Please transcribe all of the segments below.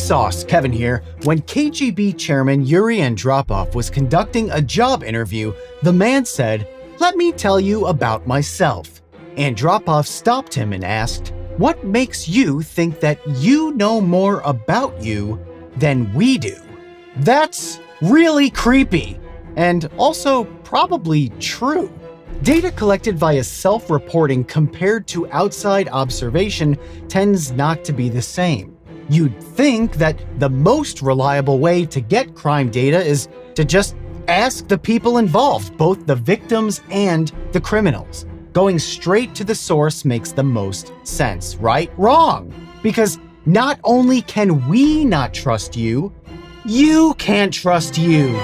vsauce, Kevin here. When KGB chairman Yuri Andropov was conducting a job interview, the man said, "Let me tell you about myself." Andropov stopped him and asked, "What makes you think that you know more about you than we do?" That's really creepy, and also probably true. Data collected via self-reporting compared to outside observation tends not to be the same. You'd think that the most reliable way to get crime data is to just ask the people involved, both the victims and the criminals. Going straight to the source makes the most sense, right? Wrong! Because not only can we not trust you, you can't trust you.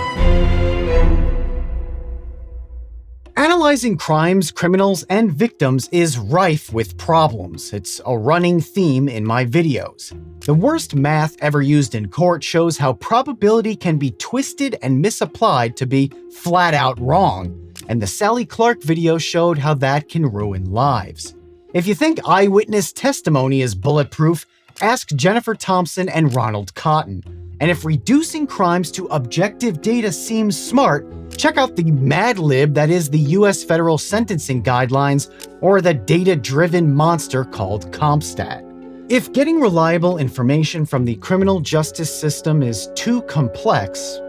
Analyzing crimes, criminals, and victims is rife with problems. It's a running theme in my videos. The worst math ever used in court shows how probability can be twisted and misapplied to be flat out wrong, and the Sally Clark video showed how that can ruin lives. If you think eyewitness testimony is bulletproof, ask Jennifer Thompson and Ronald Cotton. And if reducing crimes to objective data seems smart, check out the Mad Lib that is the US federal sentencing guidelines, or the data-driven monster called CompStat. If getting reliable information from the criminal justice system is too complex,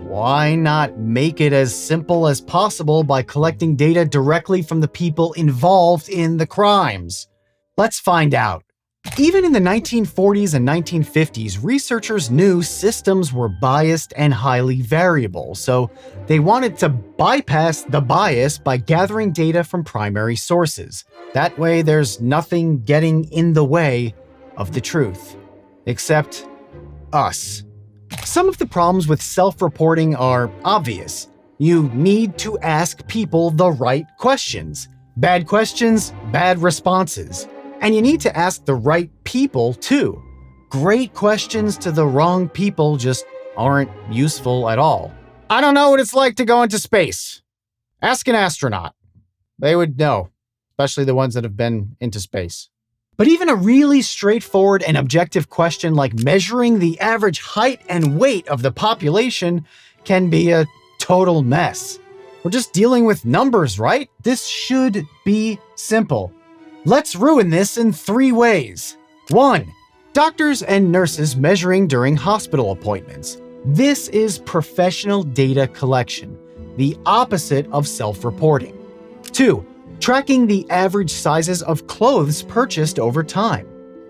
why not make it as simple as possible by collecting data directly from the people involved in the crimes? Let's find out. Even in the 1940s and 1950s, researchers knew systems were biased and highly variable, so they wanted to bypass the bias by gathering data from primary sources. That way, there's nothing getting in the way of the truth. Except us. Some of the problems with self-reporting are obvious. You need to ask people the right questions. Bad questions, bad responses. And you need to ask the right people, too. Great questions to the wrong people just aren't useful at all. I don't know what it's like to go into space. Ask an astronaut. They would know, especially the ones that have been into space. But even a really straightforward and objective question like measuring the average height and weight of the population can be a total mess. We're just dealing with numbers, right? This should be simple. Let's ruin this in 3 ways. 1. Doctors and nurses measuring during hospital appointments. This is professional data collection, the opposite of self-reporting. 2. Tracking the average sizes of clothes purchased over time.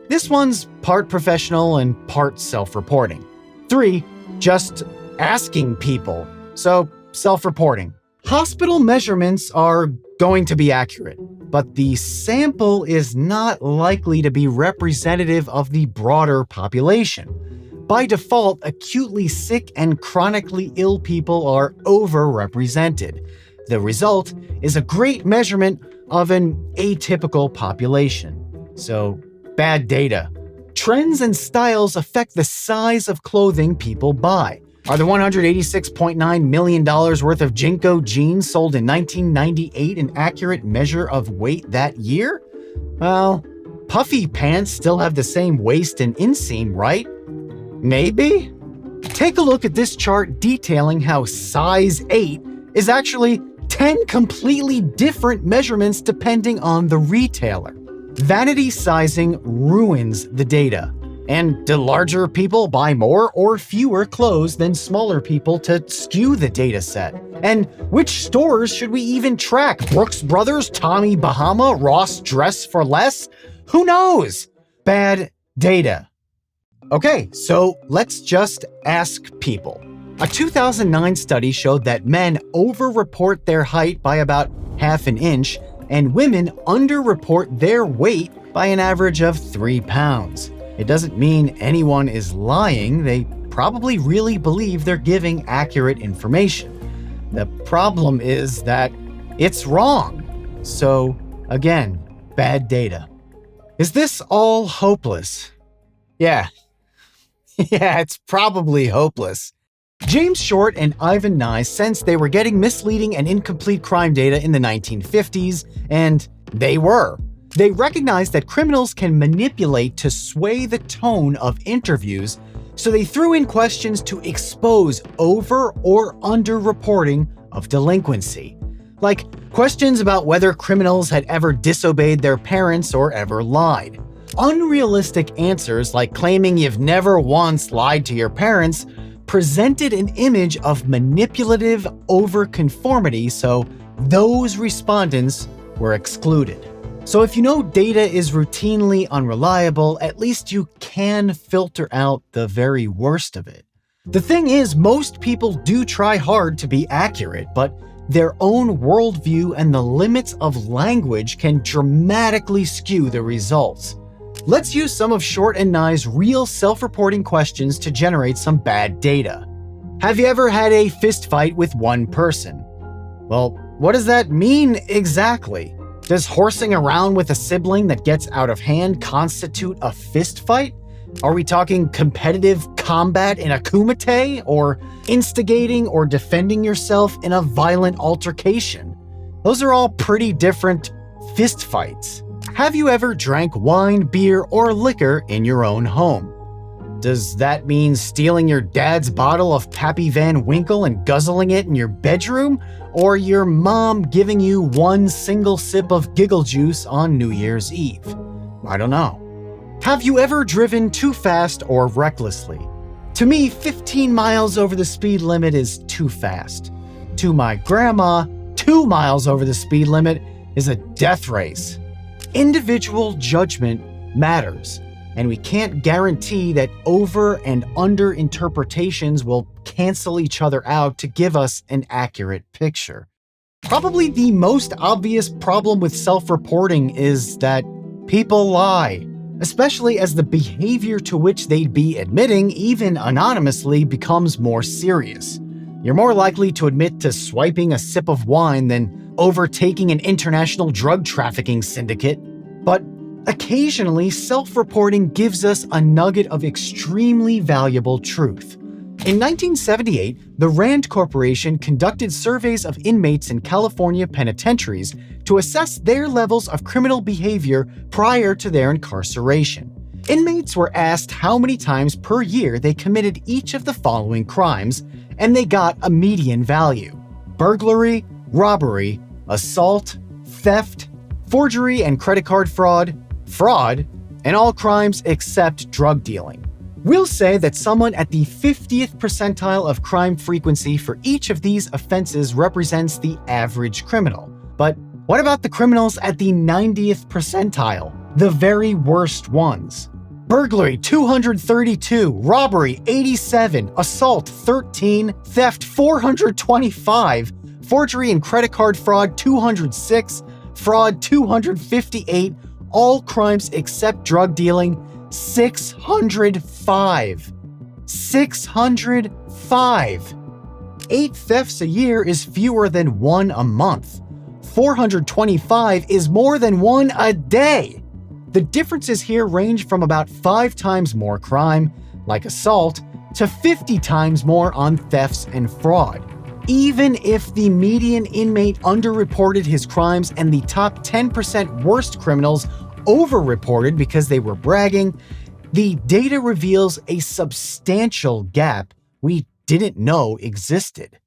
This one's part professional and part self-reporting. 3. Just asking people, so self-reporting. Hospital measurements are going to be accurate, but the sample is not likely to be representative of the broader population. By default, acutely sick and chronically ill people are overrepresented. The result is a great measurement of an atypical population. So, bad data. Trends and styles affect the size of clothing people buy. Are the $186.9 million worth of Jinko jeans sold in 1998 an accurate measure of weight that year? Well, puffy pants still have the same waist and inseam, right? Maybe? Take a look at this chart detailing how size 8 is actually 10 completely different measurements depending on the retailer. Vanity sizing ruins the data. And do larger people buy more or fewer clothes than smaller people to skew the data set? And which stores should we even track? Brooks Brothers, Tommy Bahama, Ross Dress for Less? Who knows? Bad data. Okay, so let's just ask people. A 2009 study showed that men overreport their height by about half an inch, and women underreport their weight by an average of 3 pounds. It doesn't mean anyone is lying. They probably really believe they're giving accurate information. The problem is that it's wrong. So, again, bad data. Is this all hopeless? Yeah. Yeah, it's probably hopeless. James Short and Ivan Nye sensed they were getting misleading and incomplete crime data in the 1950s, and they were. They recognized that criminals can manipulate to sway the tone of interviews So they threw in questions to expose over or under-reporting of delinquency. Like questions about whether criminals had ever disobeyed their parents or ever lied. Unrealistic answers like claiming you've never once lied to your parents presented an image of manipulative overconformity, so those respondents were excluded. So if you know data is routinely unreliable, at least you can filter out the very worst of it. The thing is, most people do try hard to be accurate, but their own worldview and the limits of language can dramatically skew the results. Let's use some of Short and Nye's real self-reporting questions to generate some bad data. Have you ever had a fist fight with one person? Well, what does that mean exactly? Does horsing around with a sibling that gets out of hand constitute a fist fight? Are we talking competitive combat in a kumite, or instigating or defending yourself in a violent altercation? Those are all pretty different fist fights. Have you ever drank wine, beer, or liquor in your own home? Does that mean stealing your dad's bottle of Pappy Van Winkle and guzzling it in your bedroom? Or your mom giving you one single sip of giggle juice on New Year's Eve? I don't know. Have you ever driven too fast or recklessly? To me, 15 miles over the speed limit is too fast. To my grandma, 2 miles over the speed limit is a death race. Individual judgment matters, and we can't guarantee that over and under interpretations will cancel each other out to give us an accurate picture. Probably the most obvious problem with self-reporting is that people lie, especially as the behavior to which they'd be admitting, even anonymously, becomes more serious. You're more likely to admit to swiping a sip of wine than overtaking an international drug trafficking syndicate. But occasionally, self-reporting gives us a nugget of extremely valuable truth. In 1978, the Rand Corporation conducted surveys of inmates in California penitentiaries to assess their levels of criminal behavior prior to their incarceration. Inmates were asked how many times per year they committed each of the following crimes, and they got a median value: burglary, robbery, assault, theft, forgery and credit card fraud, and all crimes except drug dealing. We'll say that someone at the 50th percentile of crime frequency for each of these offenses represents the average criminal. But what about the criminals at the 90th percentile, the very worst ones? Burglary 232, robbery 87, assault 13, theft 425, forgery and credit card fraud 206, fraud 258, all crimes except drug dealing 605. 605! 8 thefts a year is fewer than 1 a month. 425 is more than 1 a day. The differences here range from about 5 times more crime, like assault, to 50 times more on thefts and fraud. Even if the median inmate underreported his crimes and the top 10% worst criminals overreported because they were bragging, the data reveals a substantial gap we didn't know existed.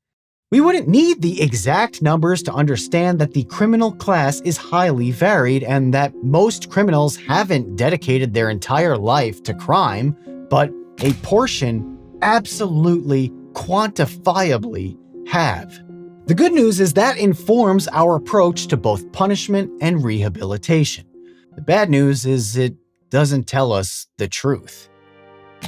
We wouldn't need the exact numbers to understand that the criminal class is highly varied and that most criminals haven't dedicated their entire life to crime, but a portion absolutely, quantifiably have. The good news is that informs our approach to both punishment and rehabilitation. The bad news is it doesn't tell us the truth.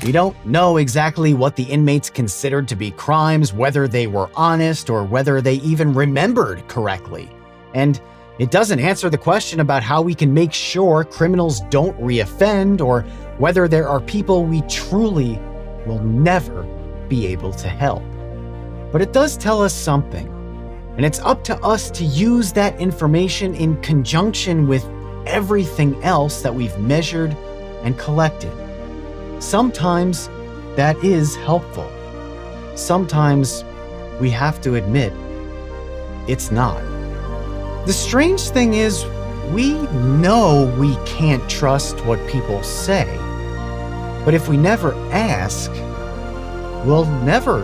We don't know exactly what the inmates considered to be crimes, whether they were honest or whether they even remembered correctly. And it doesn't answer the question about how we can make sure criminals don't reoffend or whether there are people we truly will never be able to help. But it does tell us something, and it's up to us to use that information in conjunction with everything else that we've measured and collected. Sometimes that is helpful. Sometimes we have to admit it's not. The strange thing is, we know we can't trust what people say, But if we never ask, we'll never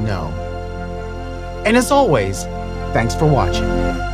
know. And as always, thanks for watching.